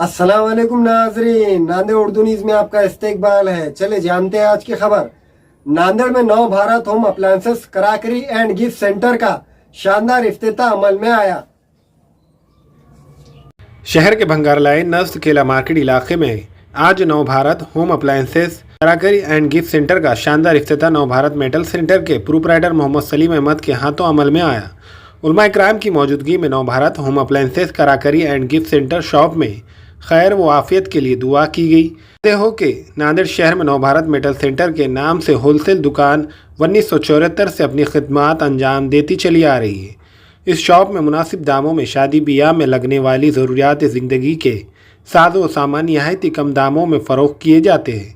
अस्सलाम वालेकुम नाजरीन, नांदेड़ उर्दू न्यूज में आपका इस्तकबाल है। चले जानते हैं आज की खबर। नांदेड़ में नव Bharat home appliances कराकरी and gift centre का शानदार इफ्तिताह अमल में आया। शहर के भंगार लाइन नस्त केला मार्केट इलाके में आज नव Bharat home appliances कराकरी and gift centre का शानदार इफ्तिताह नव भारत मेटल सेंटर के प्रोप्राइटर मोहम्मद सलीम अहमद के हाथों अमल में आया। उलमा इकराम की मौजूदगी में नव Bharat home appliances कराकरी and gift centre shop में खैर व आफियत के लिए दुआ की गई। हो के नांदेड़ शहर में नव भारत मेटल सेंटर के नाम से होलसेल दुकान 1974 से अपनी खिदमात अंजाम देती चली आ रही है। इस शॉप में मुनासिब दामों में शादी ब्याह में लगने वाली ज़रूरियात ज़िंदगी के साज़ो सामान नहायत कम दामों में फ़रोख्त किए जाते हैं।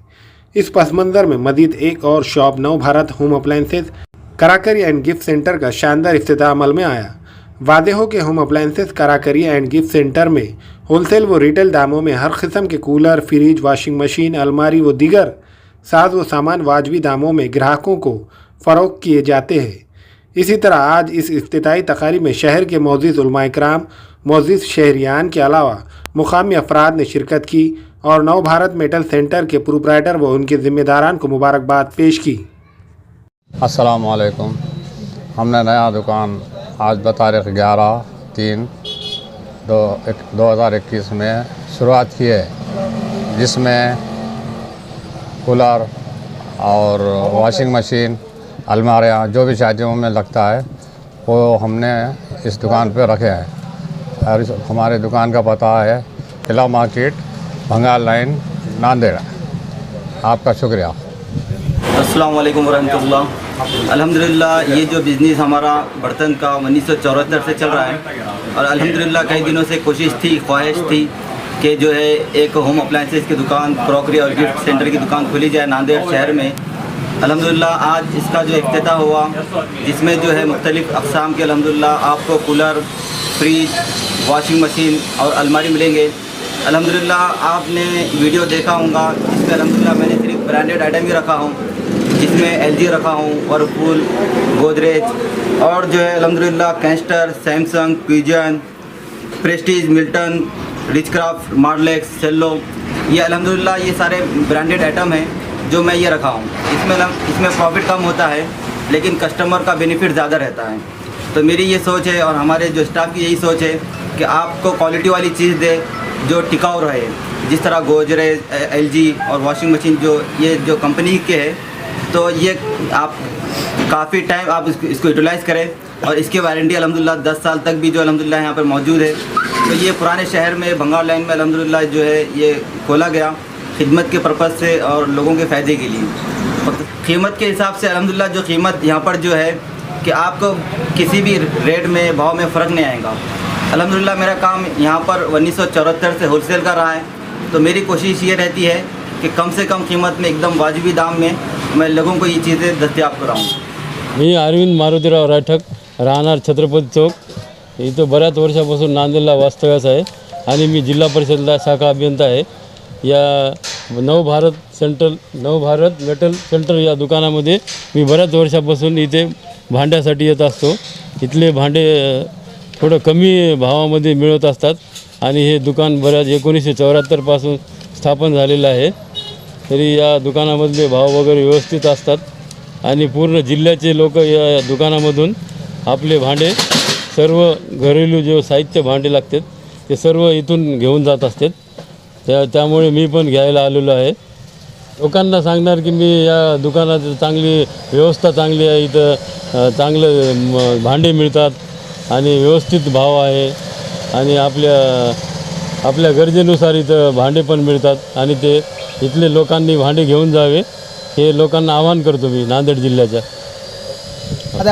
इस पस मंज़र में मज़ीद एक और शॉप नव Bharat home appliances कराकरी and gift centre का शानदार इफ्तिताह अमल में आया। वादे हो के home appliances कराकरी and gift centre में होलसेल व रिटेल दामों में हर किस्म के कूलर, फ्रिज, वॉशिंग मशीन, अलमारी व दीगर साज व सामान वाजबी दामों में ग्राहकों को फ़रोख्त किए जाते हैं। इसी तरह आज इस इफ्तिताई तकारीब में शहर के मोअज़्ज़िज़ उलमा इकराम, मोअज़्ज़िज़ शहरियान के अलावा मुकामी अफराद ने शिरकत की और नव भारत मेटल सेंटर के प्रोप्राइटर व उनके ज़िम्मेदारान को मुबारकबाद पेश की। अस्सलाम वालेकुम। हमने नया दुकान आज बतारीख 11/3/2021 में शुरुआत की है, जिसमें कूलर और वॉशिंग मशीन, अलमारियाँ जो भी शादियों में लगता है वो हमने इस दुकान पे रखे हैं। और हमारे दुकान का पता है किला मार्केट, भंगार लाइन, नांदेड़। आपका शुक्रिया। अस्सलाम वालेकुम वरहमतुल्लाह। अल्हम्दुलिल्लाह ये जो बिज़नेस हमारा बर्तन का 1974 से चल रहा है और अल्हम्दुलिल्लाह कई दिनों से कोशिश थी, ख्वाहिश थी कि जो है एक होम अप्लायंसेस की दुकान, क्रॉकरी और गिफ्ट सेंटर की दुकान खुली जाए नांदेड़ शहर में। अल्हम्दुलिल्लाह आज इसका जो इफ्तिताह हुआ, जिसमें जो है मुख्तलिफ़ अक़साम के अल्हम्दुलिल्लाह आपको कूलर, फ्रिज, वॉशिंग मशीन और अलमारी मिलेंगे। अल्हम्दुलिल्लाह आपने वीडियो देखा होगा, जिसमें अल्हम्दुलिल्लाह मैंने सिर्फ ब्रांडेड आइटम ही रखा हूँ, जिसमें एलजी रखा हूँ, वर्लपूल, गोदरेज और जो है अल्हम्दुलिल्लाह castor, Samsung, Pigeon, Prestige, Milton, Richcraft, Marlex, Cello, ये अल्हम्दुलिल्लाह ये सारे ब्रांडेड आइटम हैं जो मैं ये रखा हूँ। इसमें प्रॉफिट कम होता है लेकिन कस्टमर का बेनिफिट ज़्यादा रहता है। तो मेरी ये सोच है और हमारे जो स्टाफ की यही सोच है कि आपको क्वालिटी वाली चीज़ दे जो टिकाऊ रहे। जिस तरह गोदरेज, एलजी और वॉशिंग मशीन ये जो कंपनी के है, तो ये आप काफ़ी टाइम आप इसको यूटिलाइज़ करें और इसकी वारंटी अल्हम्दुलिल्लाह 10 साल तक भी जो अल्हम्दुलिल्लाह यहाँ पर मौजूद है। तो ये पुराने शहर में भंगार लाइन में अल्हम्दुलिल्लाह जो है ये खोला गया खिदमत के पर्पज़ से और लोगों के फ़ायदे के लिए। कीमत के हिसाब से अल्हम्दुलिल्लाह जो कीमत यहाँ पर जो है कि आपको किसी भी रेट में, भाव में फ़र्क नहीं आएगा। अल्हम्दुलिल्लाह मेरा काम यहाँ पर 1974 से होलसेल का रहा है, तो मेरी कोशिश ये रहती है कि कम से कम कीमत में एकदम वाजिबी दाम में मैं लोगों को ये चीज़ें दस्तयाब कराऊँ। मी अरविंद मारुतीराव राठक, राहणार छत्रपती चौक, इथं बऱ्याच वर्षापासून नांदेडला वास्तव्यास आहे आणि मी जिल्हा परिषदला शाखा अभियंता आहे। या नव भारत मेटल सेंटर या दुकानामध्ये मी बऱ्याच वर्षापासून इथे भांड्यासाठी येत असतो। इथले भांडे थोडं कमी भावामध्ये मिळत असतात आणि हे दुकान बऱ्याच 1974 पासून स्थापन झालेलं आहे। तरी या दुकानामधले भाव वगैरे व्यवस्थित असतात आणि पूर्ण जिल्ह्याचे लोक या दुकानामधून आपले भांडे, सर्व घरेलू जे साहित्य भांडे लागतात ते सर्व इथून घेऊन जात असतात। त्यामुळे मी पण घ्यायला आलेलो आहे। लोकांना सांगणार की मी या दुकानात चांगली व्यवस्था चांगली आहे, इथं चांगले भांडे मिळतात आणि व्यवस्थित भाव आहे आणि आपल्या गरजेनुसार इथं भांडे पण मिळतात आणि ते इथले लोकांनी भांडे घेऊन जावे हे लोकांना आवाहन करतो मी नांदेड़ जिल्ह्याच्या।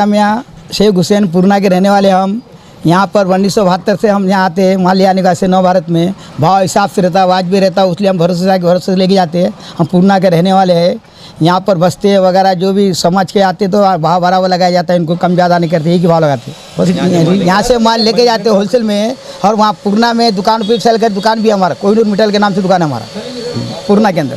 हम यहाँ शेख हुसैन पूर्णा के रहने वाले। हम यहाँ पर 1972 से हम यहाँ आते हैं माल ले आने का। से नव भारत में भाव हिसाब से रहता है, वाजबी रहता है, इसलिए हम भरोसे से लेके जाते हैं। हम पूर्णा के रहने वाले हैं। यहाँ पर बस्ते वगैरह जो भी समझ के आते तो भाव बराबर लगाया जाता है, इनको कम ज़्यादा नहीं करते, एक ही भाव लगाते बस। यहाँ से माल लेके जाते हैं होलसेल में और वहाँ पूर्णा में दुकान पर सेल कर, दुकान भी हमारा कोहिनूर मेटल के नाम से दुकान है हमारा पूर्णा के अंदर।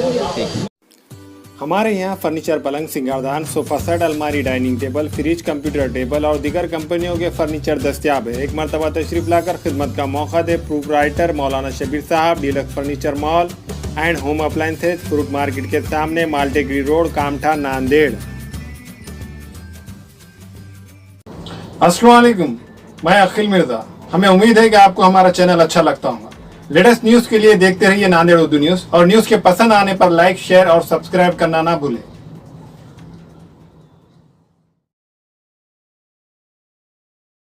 हमारे यहाँ फर्नीचर, पलंग, सिंगारदान, सोफा सेट, अलमारी, dining table, fridge, computer table और दीगर कंपनियों के फर्नीचर दस्तियाब है। एक मरतबा तशरीफ लाकर खिदमत का मौका दे। प्रोप्राइटर मौलाना शबीर साहब, deluxe furniture mall and home appliances, fruit market के सामने, माल्टेगिरी रोड, कामठा, नांदेड़। अस्सलाम वालेकुम, मैं अखिल मिर्जा। हमें उम्मीद है कि आपको हमारा चैनल अच्छा लगता होगा। लेटेस्ट न्यूज़ के लिए देखते रहिए नांदेड़ उर्दू न्यूज़ और न्यूज़ के पसंद आने पर लाइक, शेयर और सब्सक्राइब करना ना भूलें।